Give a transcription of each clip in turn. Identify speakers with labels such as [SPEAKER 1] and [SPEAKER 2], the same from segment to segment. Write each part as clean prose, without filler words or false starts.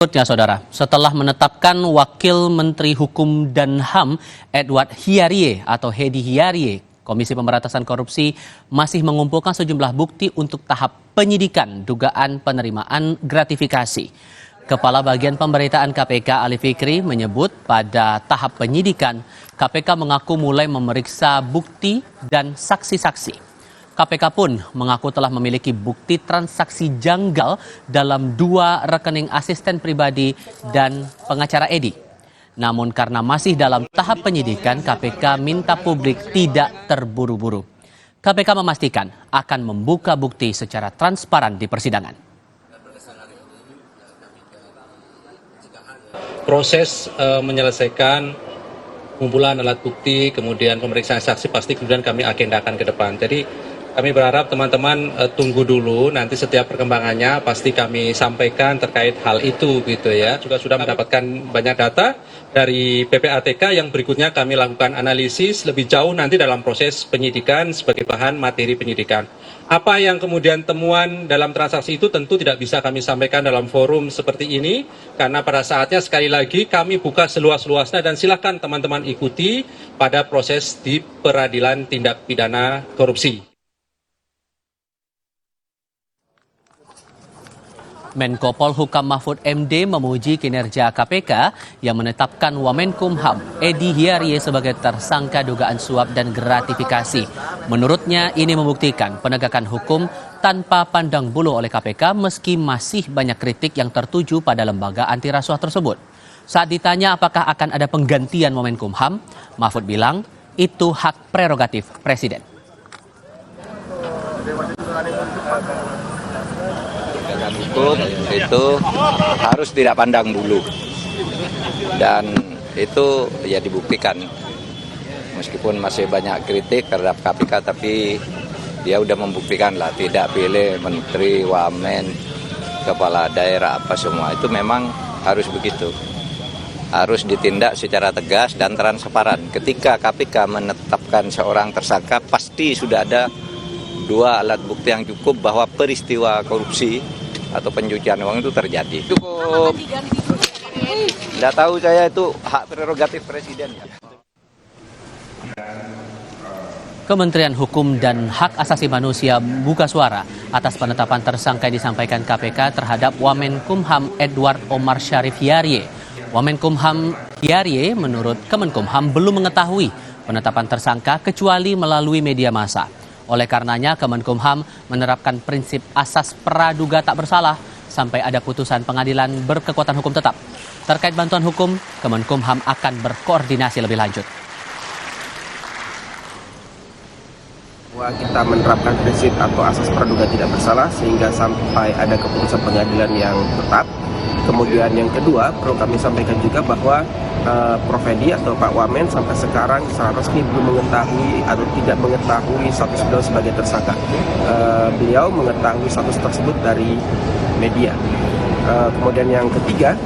[SPEAKER 1] Berikutnya, Saudara, setelah menetapkan Wakil Menteri Hukum dan HAM Edward Hiarie atau Hedi Hiarie, Komisi Pemberantasan Korupsi masih mengumpulkan sejumlah bukti untuk tahap penyidikan dugaan penerimaan gratifikasi. Kepala Bagian Pemberitaan KPK Ali Fikri menyebut pada tahap penyidikan, KPK mengaku mulai memeriksa bukti dan saksi-saksi. KPK pun mengaku telah memiliki bukti transaksi janggal dalam 2 rekening asisten pribadi dan pengacara Edi. Namun karena masih dalam tahap penyidikan, KPK minta publik tidak terburu-buru. KPK memastikan akan membuka bukti secara transparan di persidangan.
[SPEAKER 2] Proses menyelesaikan pengumpulan alat bukti, kemudian pemeriksaan saksi pasti kemudian kami agendakan ke depan. Jadi kami berharap teman-teman tunggu dulu, nanti setiap perkembangannya pasti kami sampaikan terkait hal itu gitu ya. Juga sudah mendapatkan banyak data dari PPATK yang berikutnya kami lakukan analisis lebih jauh nanti dalam proses penyidikan sebagai bahan materi penyidikan. Apa yang kemudian temuan dalam transaksi itu tentu tidak bisa kami sampaikan dalam forum seperti ini, karena pada saatnya sekali lagi kami buka seluas-luasnya dan silakan teman-teman ikuti pada proses di peradilan tindak pidana korupsi.
[SPEAKER 1] Menko Polhukam Mahfud MD memuji kinerja KPK yang menetapkan Wamenkumham Edi Hiarie sebagai tersangka dugaan suap dan gratifikasi. Menurutnya ini membuktikan penegakan hukum tanpa pandang bulu oleh KPK meski masih banyak kritik yang tertuju pada lembaga anti rasuah tersebut. Saat ditanya apakah akan ada penggantian Wamenkumham, Mahfud bilang itu hak prerogatif Presiden.
[SPEAKER 3] Hukum itu harus tidak pandang bulu, dan itu ya dibuktikan meskipun masih banyak kritik terhadap KPK, tapi dia udah membuktikan lah, tidak pilih menteri, wamen, kepala daerah apa semua itu memang harus begitu, harus ditindak secara tegas dan transparan. Ketika KPK menetapkan seorang tersangka pasti sudah ada 2 alat bukti yang cukup bahwa peristiwa korupsi atau pencucian uang itu terjadi. Cukup. Tidak tahu saya, itu hak prerogatif Presiden.
[SPEAKER 1] Kementerian Hukum dan Hak Asasi Manusia buka suara atas penetapan tersangka yang disampaikan KPK terhadap Wamenkumham Edward Omar Syarif Hiarie. Wamenkumham Hiarie menurut Kemenkumham belum mengetahui penetapan tersangka kecuali melalui media massa. Oleh karenanya, Kemenkumham menerapkan prinsip asas praduga tak bersalah sampai ada putusan pengadilan berkekuatan hukum tetap. Terkait bantuan hukum, Kemenkumham akan berkoordinasi lebih lanjut.
[SPEAKER 4] Kita menerapkan prinsip atau asas praduga tidak bersalah sehingga sampai ada keputusan pengadilan yang tetap. Kemudian yang kedua, perlu kami sampaikan juga bahwa Prof. Edi atau Pak Wamen sampai sekarang secara resmi belum mengetahui atau tidak mengetahui status beliau sebagai tersangka. Beliau mengetahui status tersebut dari media. Kemudian yang ketiga,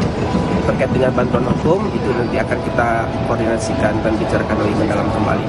[SPEAKER 4] terkait dengan bantuan hukum, itu nanti akan kita koordinasikan dan bicarakan lebih mendalam kembali.